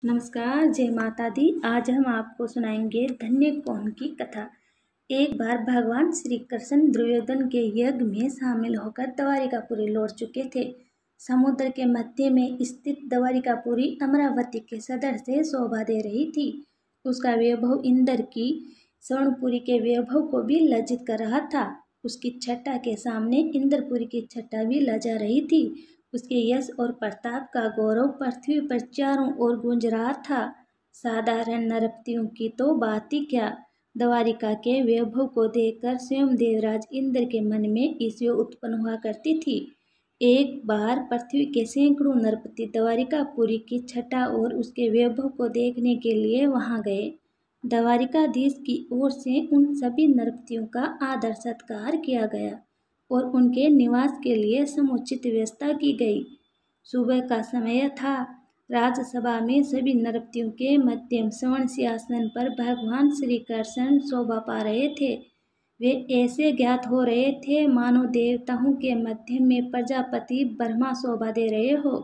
नमस्कार, जय माता दी। आज हम आपको सुनाएंगे धन्य कौन की कथा। एक बार भगवान श्री कृष्ण दुर्योधन के यज्ञ में शामिल होकर द्वारिकापुरी लौट चुके थे। समुद्र के मध्य में स्थित द्वारिकापुरी अमरावती के सदर से शोभा दे रही थी। उसका वैभव इंद्र की स्वर्णपुरी के वैभव को भी लज्जित कर रहा था। उसकी छटा के सामने इंद्रपुरी की छटा भी लजा रही थी। उसके यश और प्रताप का गौरव पृथ्वी पर चारों ओर गूंज रहा था। साधारण नरपतियों की तो बात ही क्या, द्वारिका के वैभव को देखकर स्वयं देवराज इंद्र के मन में ईर्ष्या उत्पन्न हुआ करती थी। एक बार पृथ्वी के सैकड़ों नरपति द्वारिकापुरी की छटा और उसके वैभव को देखने के लिए वहां गए। द्वारिकाधीश की ओर से उन सभी नरपतियों का आदर सत्कार किया गया और उनके निवास के लिए समुचित व्यवस्था की गई। सुबह का समय था। राजसभा में सभी नरपतियों के मध्यम स्वर्ण सिंहासन पर भगवान श्री कृष्ण शोभा पा रहे थे। वे ऐसे ज्ञात हो रहे थे मानो देवताओं के मध्य में प्रजापति ब्रह्मा शोभा दे रहे हो।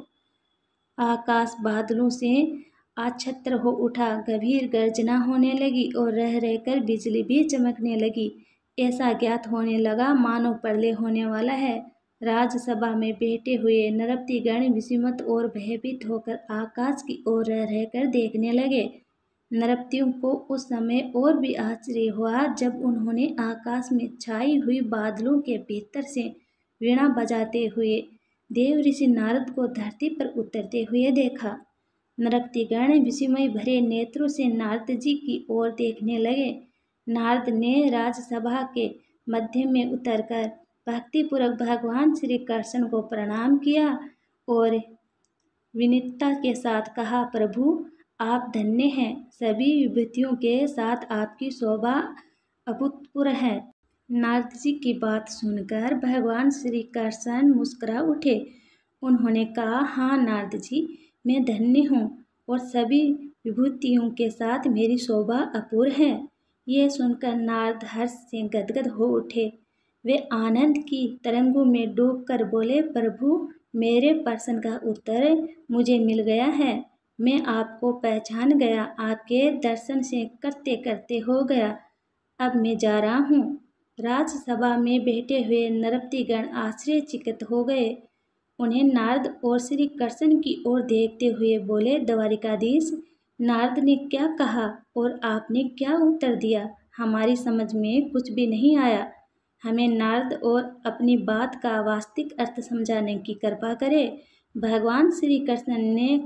आकाश बादलों से आच्छत्र हो उठा, गंभीर गर्जना होने लगी और रह रहकर बिजली भी चमकने लगी। ऐसा ज्ञात होने लगा मानो प्रलय होने वाला है। राजसभा में बैठे हुए नरपतिगण विस्मित और भयभीत होकर आकाश की ओर रह रहकर देखने लगे। नरपतियों को उस समय और भी आश्चर्य हुआ जब उन्होंने आकाश में छाई हुई बादलों के भीतर से वीणा बजाते हुए देव ऋषि नारद को धरती पर उतरते हुए देखा। नरपतिगण विस्मय भरे नेत्रों से नारद जी की ओर देखने लगे। नारद ने राजसभा के मध्य में उतरकर भक्तिपूर्वक भगवान श्री कृष्ण को प्रणाम किया और विनीतता के साथ कहा, प्रभु आप धन्य हैं। सभी विभूतियों के साथ आपकी शोभा अभूतपूर्व है। नारद जी की बात सुनकर भगवान श्री कृष्ण मुस्कुरा उठे। उन्होंने कहा, हाँ नारद जी, मैं धन्य हूँ और सभी विभूतियों के साथ मेरी शोभा अपूर्व है। यह सुनकर नारद हर्ष से गदगद हो उठे। वे आनंद की तरंगों में डूबकर बोले, प्रभु मेरे प्रश्न का उत्तर मुझे मिल गया है। मैं आपको पहचान गया, आपके दर्शन से करते करते हो गया। अब मैं जा रहा हूँ। राजसभा में बैठे हुए नरपतिगण आश्चर्यचकित हो गए। उन्हें नारद और श्री कृष्ण की ओर देखते हुए बोले, द्वारिकाधीश, नारद ने क्या कहा और आपने क्या उत्तर दिया? हमारी समझ में कुछ भी नहीं आया। हमें नारद और अपनी बात का वास्तविक अर्थ समझाने की कृपा करें। भगवान श्री कृष्ण ने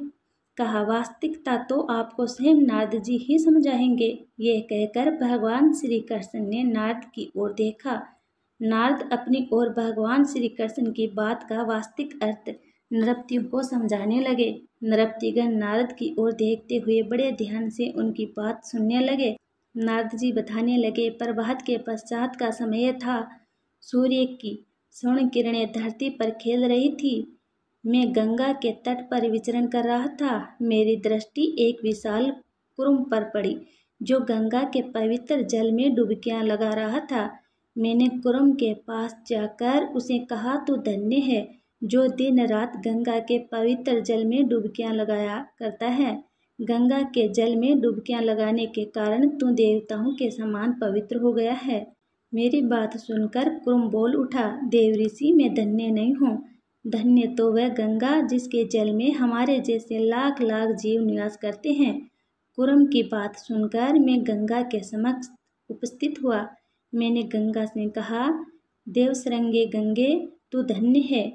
कहा, वास्तविकता तो आपको स्वयं नारद जी ही समझाएंगे। यह कहकर भगवान श्री कृष्ण ने नारद की ओर देखा। नारद अपनी ओर भगवान श्री कृष्ण की बात का वास्तविक अर्थ नरपतियों को समझाने लगे। नरपतिगण नारद की ओर देखते हुए बड़े ध्यान से उनकी बात सुनने लगे। नारद जी बताने लगे, प्रभात के पश्चात का समय था। सूर्य की स्वर्ण किरणें धरती पर खेल रही थी। मैं गंगा के तट पर विचरण कर रहा था। मेरी दृष्टि एक विशाल कुरुम पर पड़ी जो गंगा के पवित्र जल में डुबकियां लगा रहा था। मैंने कुरुम के पास जाकर उसे कहा, तू धन्य है जो दिन रात गंगा के पवित्र जल में डुबकियां लगाया करता है। गंगा के जल में डुबकियां लगाने के कारण तू देवताओं के समान पवित्र हो गया है। मेरी बात सुनकर कुरुम बोल उठा, देव ऋषि, मैं धन्य नहीं हूँ। धन्य तो वह गंगा जिसके जल में हमारे जैसे लाख लाख जीव निवास करते हैं। कुरुम की बात सुनकर मैं गंगा के समक्ष उपस्थित हुआ। मैंने गंगा से कहा, देवशरंगे गंगे, तू धन्य है।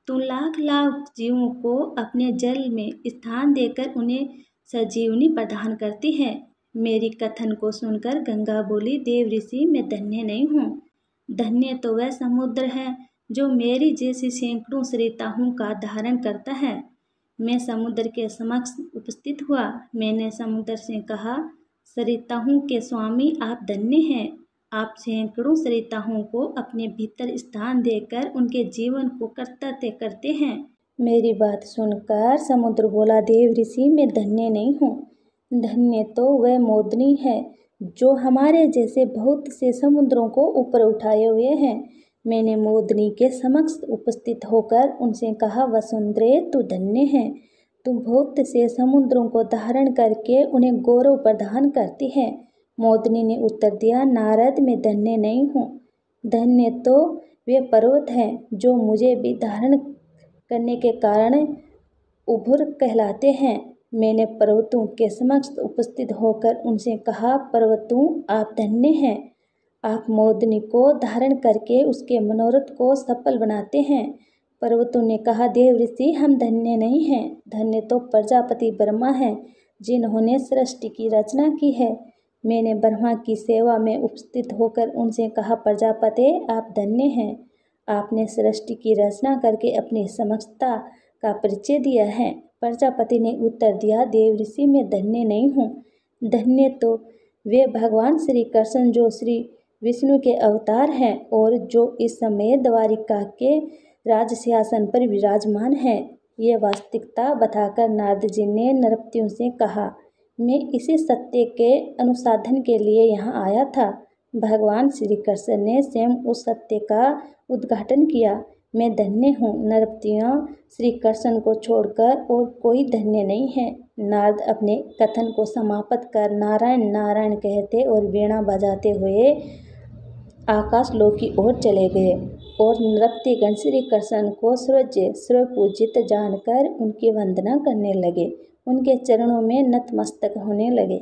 तू लाख लाख जीवों को अपने जल में स्थान देकर उन्हें सजीवनी प्रदान करती है। मेरी कथन को सुनकर गंगा बोली, देव ऋषि, मैं धन्य नहीं हूँ। धन्य तो वह समुद्र है जो मेरी जैसी सैकड़ों सरिताओं का धारण करता है। मैं समुद्र के समक्ष उपस्थित हुआ। मैंने समुद्र से कहा, सरिताओं के स्वामी आप धन्य हैं। आप सैकड़ों सरिताओं को अपने भीतर स्थान देकर उनके जीवन को कर्तव्य करते हैं। मेरी बात सुनकर समुद्र बोला, देव ऋषि, मैं धन्य नहीं हूँ। धन्य तो वह मोदनी है जो हमारे जैसे बहुत से समुद्रों को ऊपर उठाए हुए हैं। मैंने मोदनी के समक्ष उपस्थित होकर उनसे कहा, वसुंधरे, तू धन्य है। तुम बहुत से समुद्रों को धारण करके उन्हें गौरव प्रदान करती है। मोदिनी ने उत्तर दिया, नारद मैं धन्य नहीं हूँ। धन्य तो वे पर्वत हैं जो मुझे भी धारण करने के कारण उभुर कहलाते हैं। मैंने पर्वतों के समक्ष उपस्थित होकर उनसे कहा, पर्वतों आप धन्य हैं, आप मोदिनी को धारण करके उसके मनोरथ को सफल बनाते हैं। पर्वतों ने कहा, देव ऋषि हम धन्य नहीं हैं, धन्य तो प्रजापति ब्रह्मा हैं जिन्होंने सृष्टि की रचना की है। मैंने ब्रह्मा की सेवा में उपस्थित होकर उनसे कहा, प्रजापति आप धन्य हैं, आपने सृष्टि की रचना करके अपनी समक्षता का परिचय दिया है। प्रजापति ने उत्तर दिया, देव ऋषि मैं धन्य नहीं हूँ। धन्य तो वे भगवान श्री कृष्ण जो श्री विष्णु के अवतार हैं और जो इस समय द्वारिका के राज सिंहासन पर विराजमान है। ये वास्तविकता बताकर नारद जी ने नृपतियों से कहा, मैं इसी सत्य के अनुसंधान के लिए यहाँ आया था। भगवान श्री कृष्ण ने स्वयं उस सत्य का उद्घाटन किया। मैं धन्य हूँ। नृपतियों श्री कृष्ण को छोड़कर और कोई धन्य नहीं है। नारद अपने कथन को समाप्त कर नारायण नारायण कहते और वीणा बजाते हुए आकाश लोक की ओर चले गए और नृत्यगण श्री कृष्ण को सर्वपूजित जानकर उनकी वंदना करने लगे, उनके चरणों में नतमस्तक होने लगे।